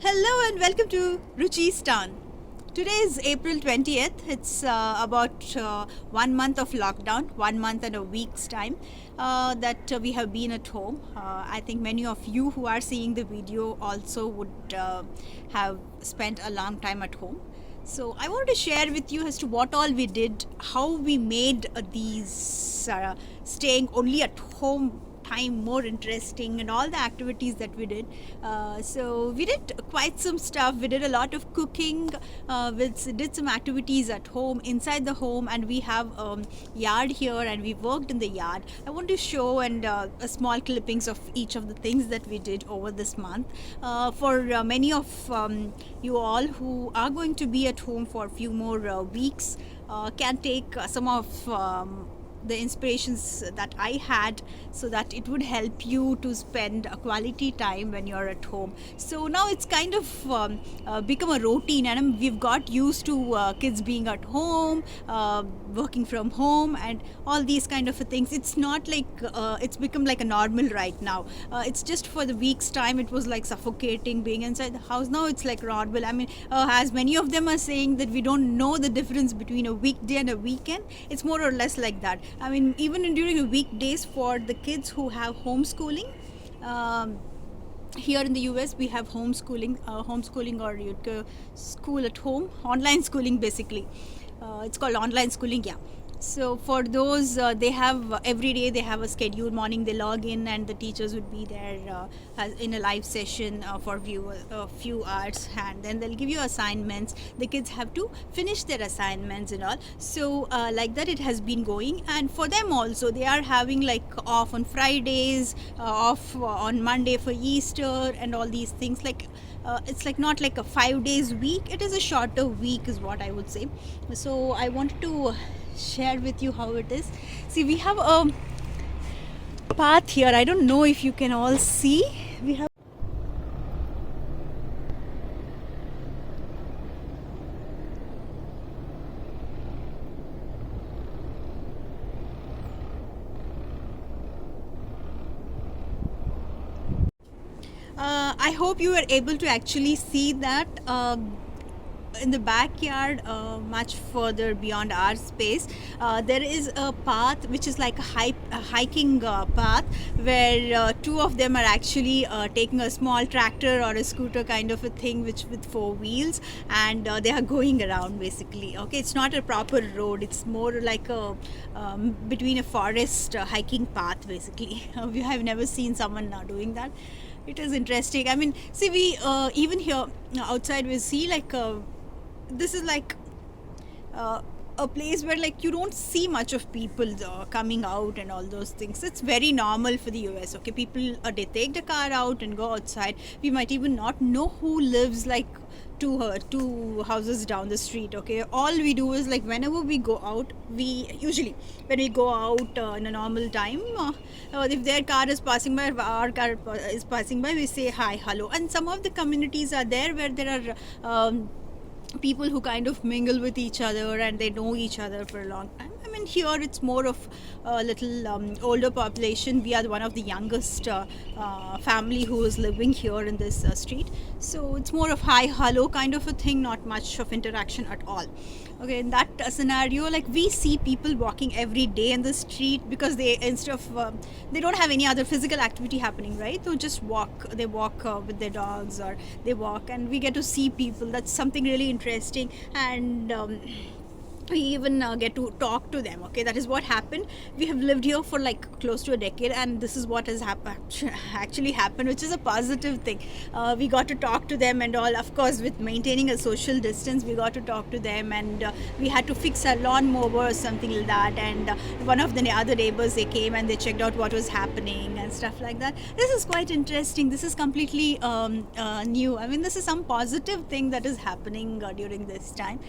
Hello and welcome to Roochis Town. Today is April 20th. It's about 1 month of lockdown, 1 month and a week's time that we have been at home. I think many of you who are seeing the video also would have spent a long time at home. So I wanted to share with you as to what all we did, how we made these staying only at home time more interesting, and all the activities that we did. So we did quite some stuff. We did a lot of cooking. We did some activities at home, inside the home, and we have a yard here and we worked in the yard. I want to show and a small clippings of each of the things that we did over this month. For many of you all who are going to be at home for a few more weeks, can take some of the inspirations that I had, so that it would help you to spend a quality time when you're at home. So now it's kind of become a routine, and we've got used to kids being at home, working from home, and all these kind of things. It's not like it's become like a normal right now. It's just for the week's time it was like suffocating being inside the house. Now it's like normal. I mean, as many of them are saying that we don't know the difference between a weekday and a weekend. It's more or less like that. I mean, even during the weekdays for the kids who have homeschooling, here in the US we have homeschooling, or you'd go school at home, online schooling basically. It's called online schooling, yeah. So for those, they have every day they have a schedule. Morning they log in and the teachers would be there in a live session for a few hours, and then they'll give you assignments. The kids have to finish their assignments and all. So like that it has been going, and for them also they are having like off on Fridays, off on Monday for Easter and all these things. Like it's like not like a 5 days week, it is a shorter week is what I would say. So I wanted to share with you how it is. See, we have a path here. I don't know if you can all see. We have I hope you were able to actually see that. In the backyard, much further beyond our space, there is a path which is like a hiking path, where two of them are actually taking a small tractor or a scooter kind of a thing, which with four wheels, and they are going around basically. Okay, it's not a proper road, it's more like a between a forest hiking path basically. We have never seen someone doing that. It is interesting. I mean, see, we even here outside we see like this is like a place where like you don't see much of people coming out and all those things. It's very normal for the US. Okay, people they take the car out and go outside. We might even not know who lives like two houses down the street. Okay, all we do is like whenever we go out, we usually when we go out in a normal time, if their car is passing by, if our car is passing by, we say hi, hello. And some of the communities are there where there are people who kind of mingle with each other and they know each other for a long time. I mean, here it's more of a little older population. We are one of the youngest family who is living here in this street. So it's more of hi, hello kind of a thing, not much of interaction at all. Okay, in that scenario, like we see people walking every day in the street because they, instead of they don't have any other physical activity happening, right? So just walk. They walk with their dogs, or they walk, and we get to see people. That's something really interesting. And we even get to talk to them. Okay, that is what happened. We have lived here for like close to a decade, and this is what has actually happened, which is a positive thing. We got to talk to them and all. Of course, with maintaining a social distance, we got to talk to them, and we had to fix a lawnmower or something like that. And one of the other neighbors, they came and they checked out what was happening and stuff like that. This is quite interesting. This is completely new. I mean, this is some positive thing that is happening during this time.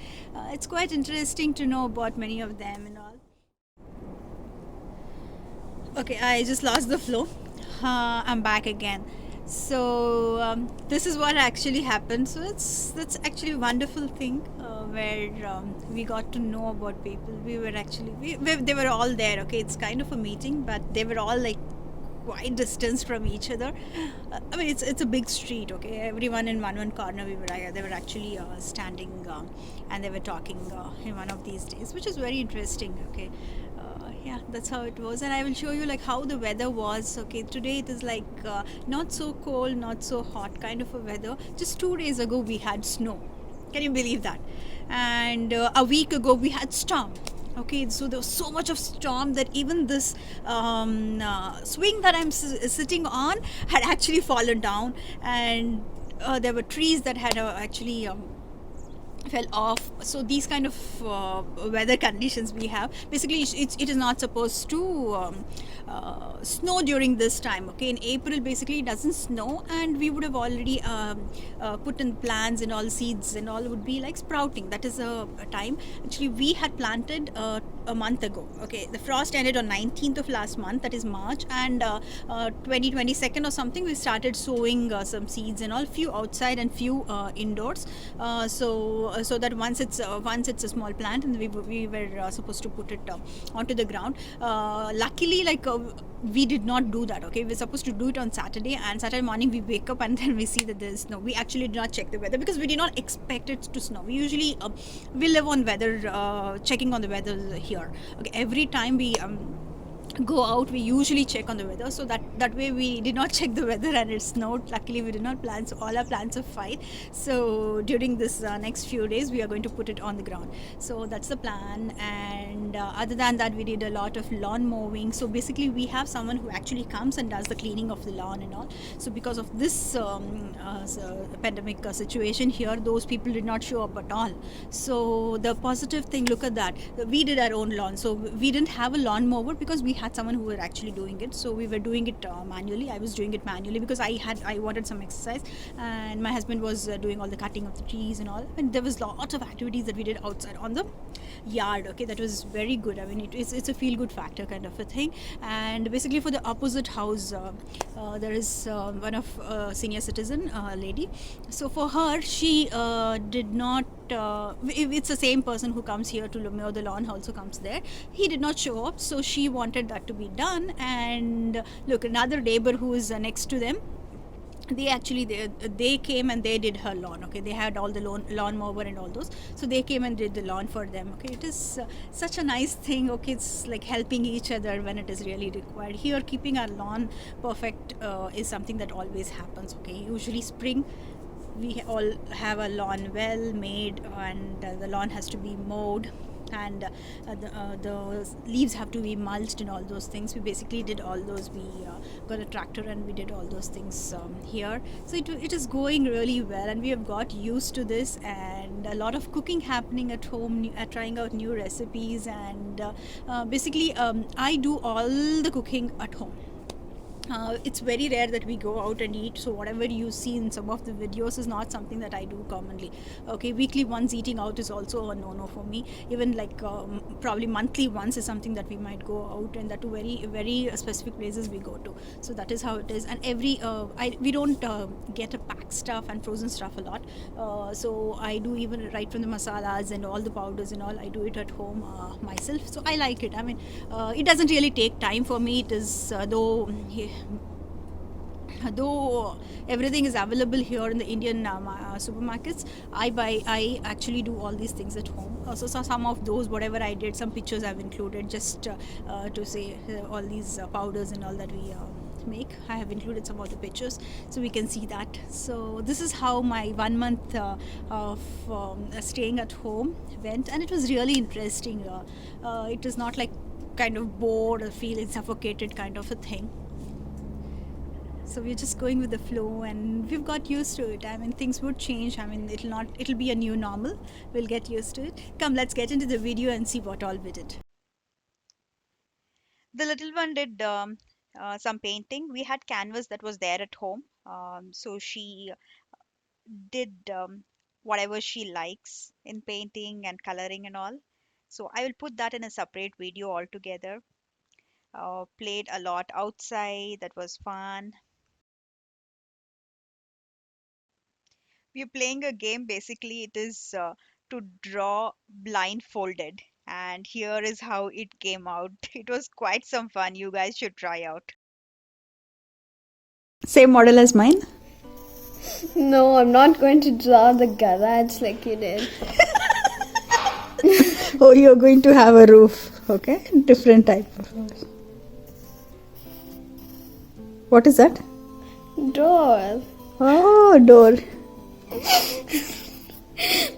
It's quite interesting to know about many of them and all. Okay, I just lost the flow. I'm back again. So this is what actually happened. So that's actually a wonderful thing, where we got to know about people. We were actually they were all there. Okay, it's kind of a meeting, but they were all like quite distance from each other. I mean, it's a big street. Okay, everyone in one corner, they were actually standing, and they were talking in one of these days, which is very interesting. Okay. Yeah, that's how it was, and I will show you like how the weather was. Okay, today it is like not so cold, not so hot kind of a weather. Just 2 days ago we had snow. Can you believe that? And a week ago we had storm. Okay, so there was so much of storm that even this swing that I'm sitting on had actually fallen down, and there were trees that had actually fell off. So these kind of weather conditions we have, basically it is not supposed to snow during this time. Okay, in April basically it doesn't snow, and we would have already put in plants and all, seeds and all would be like sprouting. That is a time. Actually we had planted a month ago. Okay, the frost ended on 19th of last month, that is March, and 2022nd or something we started sowing some seeds and all, few outside and few indoors. So that once it's a small plant, and we were supposed to put it onto the ground. Luckily, like we did not do that. Okay, we're supposed to do it on Saturday, and Saturday morning we wake up and then we see that there's snow. We actually did not check the weather because we did not expect it to snow. We usually we live on weather, checking on the weather here. Okay, every time we go out we usually check on the weather, so that way we did not check the weather and it snowed. Luckily we did not plan, so all our plans are fine. So during this next few days we are going to put it on the ground. So that's the plan. And other than that we did a lot of lawn mowing. So basically we have someone who actually comes and does the cleaning of the lawn and all. So because of this pandemic situation here, those people did not show up at all. So the positive thing, look at that, we did our own lawn. So we didn't have a lawn mower because we had someone who were actually doing it. So we were doing it manually. I was doing it manually because I wanted some exercise, and my husband was doing all the cutting of the trees and all. And there was lots of activities that we did outside on the yard. Okay, that was very good. I mean, it's a feel good factor kind of a thing. And basically for the opposite house, there is one of senior citizen lady. So for her, she did not it's the same person who comes here to mow the lawn, also comes there. He did not show up, so she wanted that to be done. And look, another neighbor who is next to them, they came and they did her lawn. Okay, they had all the lawn mower and all those, so they came and did the lawn for them. Okay, it is such a nice thing. Okay, it's like helping each other when it is really required. Here keeping our lawn perfect is something that always happens. Okay, usually spring we all have a lawn well made, and the lawn has to be mowed, and the leaves have to be mulched and all those things. We basically did all those. We got a tractor and we did all those things here. So it is going really well, and we have got used to this, and a lot of cooking happening at home, trying out new recipes. And basically I do all the cooking at home. It's very rare that we go out and eat, so whatever you see in some of the videos is not something that I do commonly. Okay, weekly once eating out is also a no-no for me. Even like probably monthly once is something that we might go out, and that to very very specific places we go to. So that is how it is. And we don't get a packed stuff and frozen stuff a lot. So I do, even right from the masalas and all the powders and all, I do it at home myself. So I like it. I mean, it doesn't really take time for me. It is though everything is available here in the Indian supermarkets, I actually do all these things at home. So some of those, whatever I did, some pictures I've included just to say all these powders and all that we make. I have included some of the pictures so we can see that. So this is how my 1 month of staying at home went, and it was really interesting. It was not like kind of bored or feeling suffocated kind of a thing. So we're just going with the flow, and we've got used to it. I mean, things would change. I mean, it'll be a new normal. We'll get used to it. Come, let's get into the video and see what all we did. The little one did some painting. We had canvas that was there at home, so she did whatever she likes in painting and coloring and all. So I will put that in a separate video altogether. Played a lot outside. That was fun. We're playing a game. Basically, it is to draw blindfolded. And here is how it came out. It was quite some fun. You guys should try out. Same model as mine? No, I'm not going to draw the garage like you did. Oh, you're going to have a roof. Okay, different type of roof. What is that? Door. Oh, door.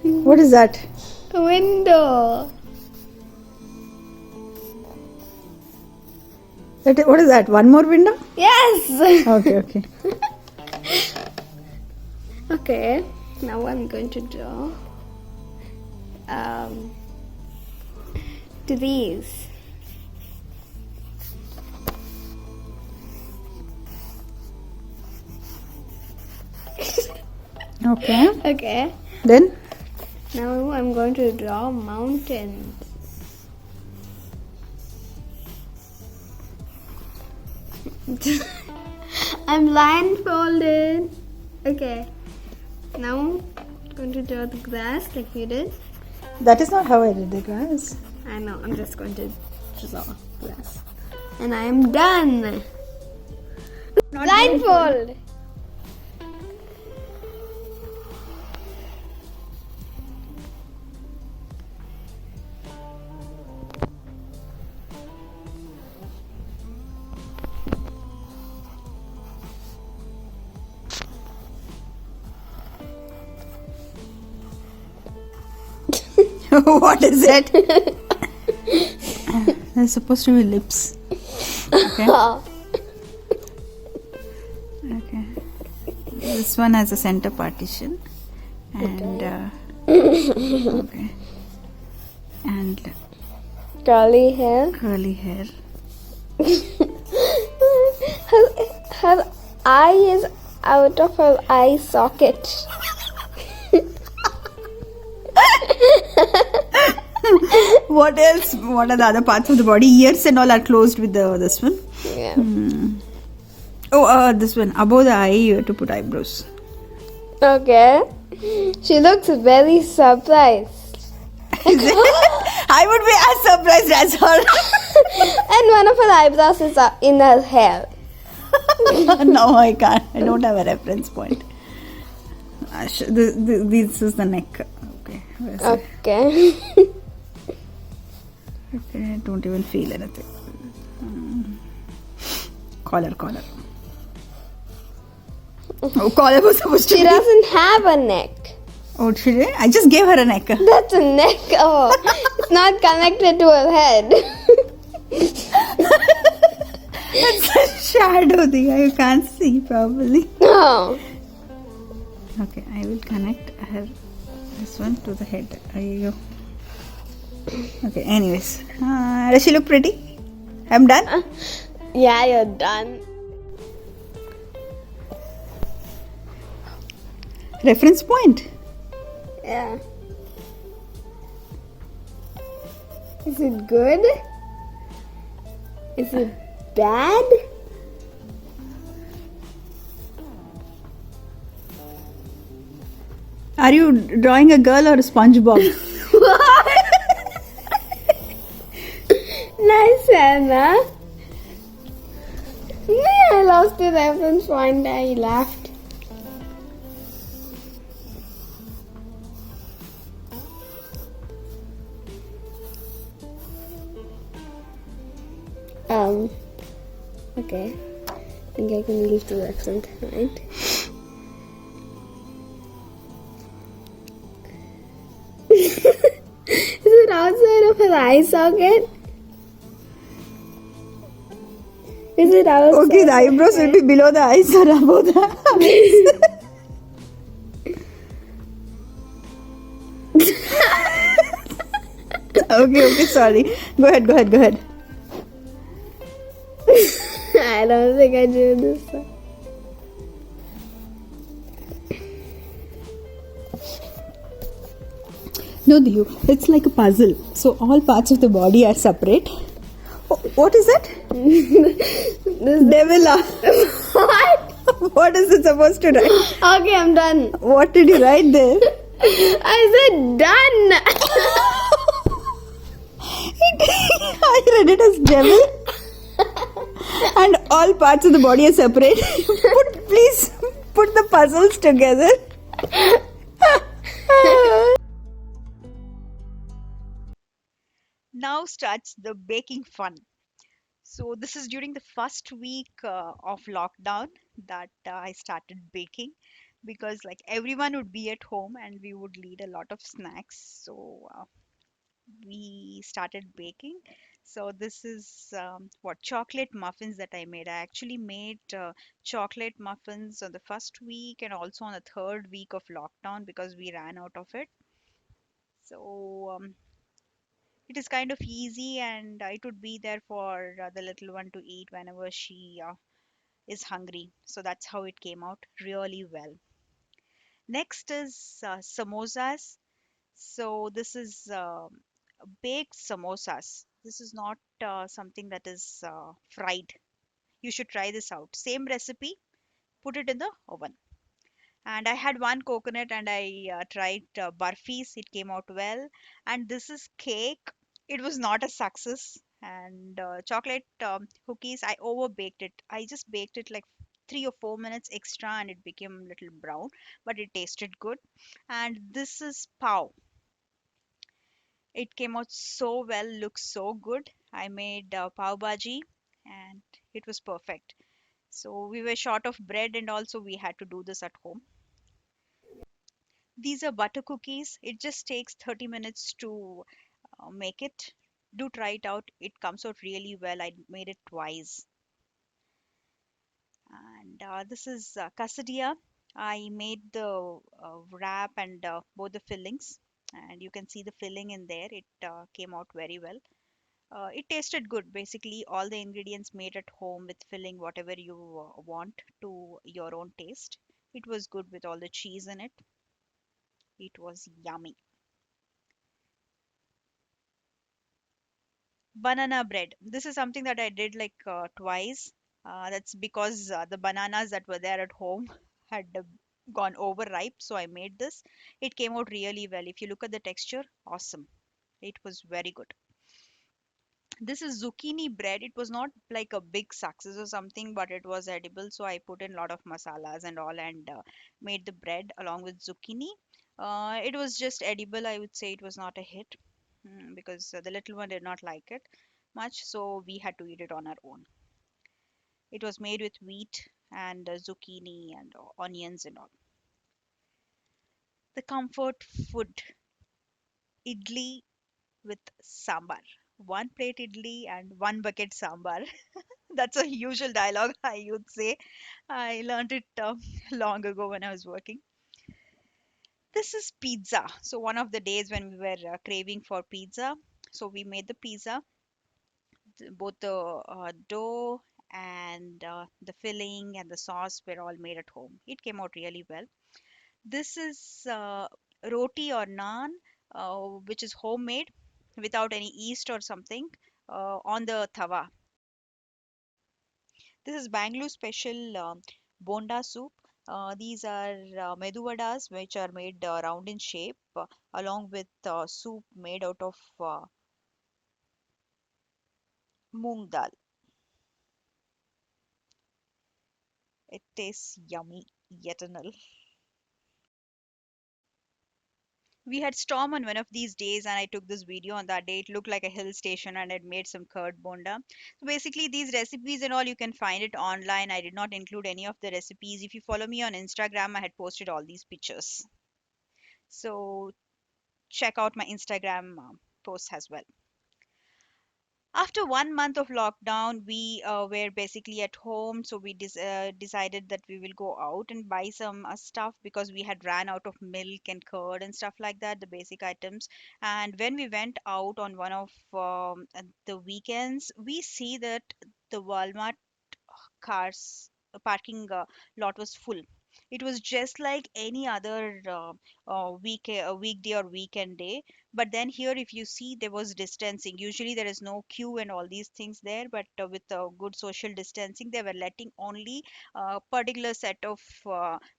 What is that? Window. What is that? One more window? Yes. Okay. Okay. Now I'm going to draw trees. Okay. Okay. Then? Now I'm going to draw mountains. I'm blindfolded. Okay. Now I'm going to draw the grass like you did. That is not how I did the grass. I know. I'm just going to draw grass. And I am done. Blindfold. What is it? There's supposed to be lips. Okay. Okay. This one has a center partition. And okay. And Curly hair. curly hair. Her eye is out of her eye socket. What else? What are the other parts of the body? Ears and all are closed with this one. Yeah. Oh, this one. Above the eye, you have to put eyebrows. Okay. She looks very surprised. I would be as surprised as her. And one of her eyebrows is in her hair. No, I can't. I don't have a reference point. This is the neck. Okay. Where's it? Okay. Okay, I don't even feel anything. Collar. Oh, collar was supposed to She be. doesn't have a neck. Oh, she did? I just gave her a neck. That's a neck. Oh, it's not connected to her head. It's a shadow thing. You can't see properly. No. Okay, I will connect her this one to the head. Ayyo. Okay, anyways. Does she look pretty? I'm done? Yeah, you're done. Reference point. Yeah. Is it good? Is it bad? Are you drawing a girl or a SpongeBob? Nice, Anna. I lost the reference point. I laughed. Okay. I think I can leave the reference point. Is it outside of her eye socket? Is it outside? Okay, the eyebrows will be below the eyes or above the eyes. Okay, sorry. Go ahead. I don't think I do this one. No, Diyu, it's like a puzzle. So all parts of the body are separate. Oh, what is that? Devil. What? What is it supposed to write? Okay, I'm done. What did you write there? I said done. I read it as devil. and all parts of the body are separate. Please put the puzzles together. Now starts the baking fun. So this is during the first week of lockdown that I started baking, because like everyone would be at home and we would lead a lot of snacks. So we started baking. So this is what chocolate muffins that I made. I actually made chocolate muffins on the first week and also on the third week of lockdown because we ran out of it. So it is kind of easy, and it would be there for the little one to eat whenever she is hungry. So that's how it came out really well. Next is samosas. So this is baked samosas. This is not something that is fried. You should try this out. Same recipe, put it in the oven. And I had one coconut and I tried barfis. It came out well. And this is cake. It was not a success. And chocolate cookies, I over baked it. I just baked it like 3 or 4 minutes extra and it became a little brown, but it tasted good. And this is pav. It came out so well, looks so good. I made pav bhaji and it was perfect. So we were short of bread and also we had to do this at home. These are butter cookies. It just takes 30 minutes to make it. Do try it out. It comes out really well. I made it twice. And this is quesadilla. I made the wrap and both the fillings. And you can see the filling in there. It came out very well. It tasted good. Basically, all the ingredients made at home with filling whatever you want to your own taste. It was good with all the cheese in it. It was yummy. Banana bread. This is something that I did like twice. That's because the bananas that were there at home had gone overripe, so I made this. It came out really well. If you look at the texture, awesome. It was very good. This is zucchini bread. It was not like a big success or something, but it was edible. So I put in a lot of masalas and all and made the bread along with zucchini. It was just edible. I would say it was not a hit because the little one did not like it much. So we had to eat it on our own. It was made with wheat and zucchini and onions and all. The comfort food, idli with sambar. One plate idli and one bucket sambar. That's a usual dialogue, I would say. I learned it long ago when I was working. This is pizza. So, one of the days when we were craving for pizza, so we made the pizza, both the dough and the filling and the sauce were all made at home. It came out really well. This is roti or naan, which is homemade without any yeast or something on the tawa. This is Bangalore special bonda soup. These are medu vadas, which are made round in shape, along with soup made out of moong dal. It tastes yummy, yet another. We had storm on one of these days, and I took this video on that day. It looked like a hill station, and it made some curd bonda. So basically, these recipes and all you can find it online. I did not include any of the recipes. If you follow me on Instagram, I had posted all these pictures. So check out my Instagram posts as well. After 1 month of lockdown, we were basically at home, so we decided that we will go out and buy some stuff because we had ran out of milk and curd and stuff like that, the basic items. And when we went out on one of the weekends, we see that the Walmart cars parking lot was full. It was just like any other weekday or weekend day. But then here, if you see, there was distancing. Usually there is no queue and all these things there, but with good social distancing, they were letting only a particular set of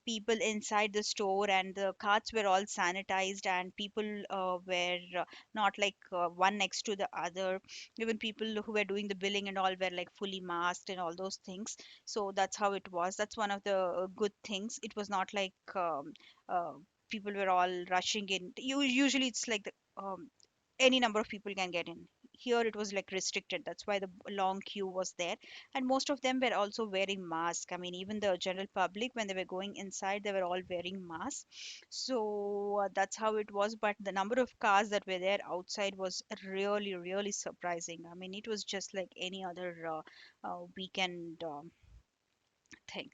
people inside the store, and the carts were all sanitized, and people were not like one next to the other. Even people who were doing the billing and all were like fully masked and all those things. So that's how it was. That's one of the good things. It was not like uh, people were all rushing in. Usually it's like any number of people can get in. Here it was like restricted. That's why the long queue was there, and most of them were also wearing masks. I mean, even the general public, when they were going inside, they were all wearing masks. So that's how it was. But the number of cars that were there outside was really, really surprising. I mean, it was just like any other weekend thing.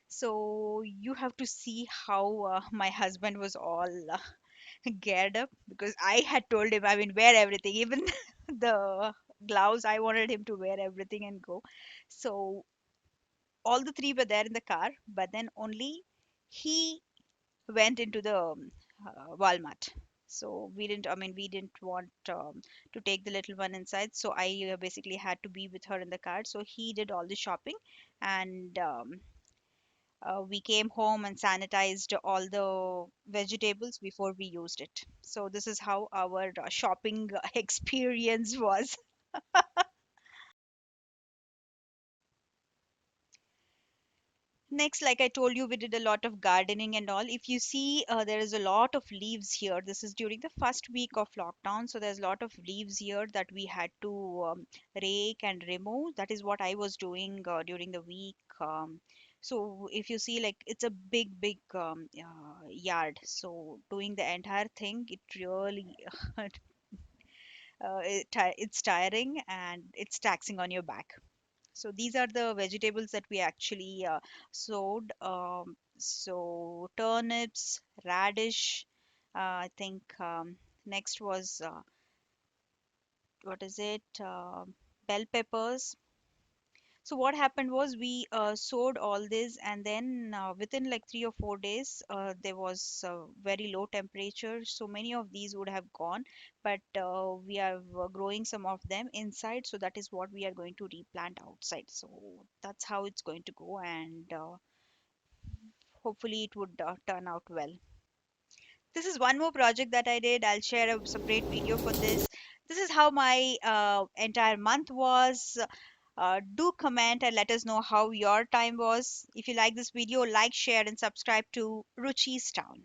So you have to see how my husband was all geared up, because I had told him, I mean, wear everything, even the gloves. I wanted him to wear everything and go. So all the three were there in the car, but then only he went into the Walmart. So we didn't, I mean, we didn't want to take the little one inside. So I basically had to be with her in the car. So he did all the shopping, and we came home and sanitized all the vegetables before we used it. So this is how our shopping experience was. Next, like I told you, we did a lot of gardening and all. If you see, there is a lot of leaves here. This is during the first week of lockdown, so there's a lot of leaves here that we had to rake and remove. That is what I was doing during the week. So if you see, like, it's a big, big yard. So doing the entire thing, it really it's tiring and it's taxing on your back. So these are the vegetables that we actually sowed. So turnips, radish. I think next was what is it? Bell peppers. So what happened was we sowed all this, and then within like 3 or 4 days, there was very low temperature. So many of these would have gone, but we are growing some of them inside. So that is what we are going to replant outside. So that's how it's going to go, and hopefully it would turn out well. This is one more project that I did. I'll share a separate video for this. This is how my entire month was. Do comment and let us know how your time was. If you like this video, like, share, and subscribe to Ruchi's Town.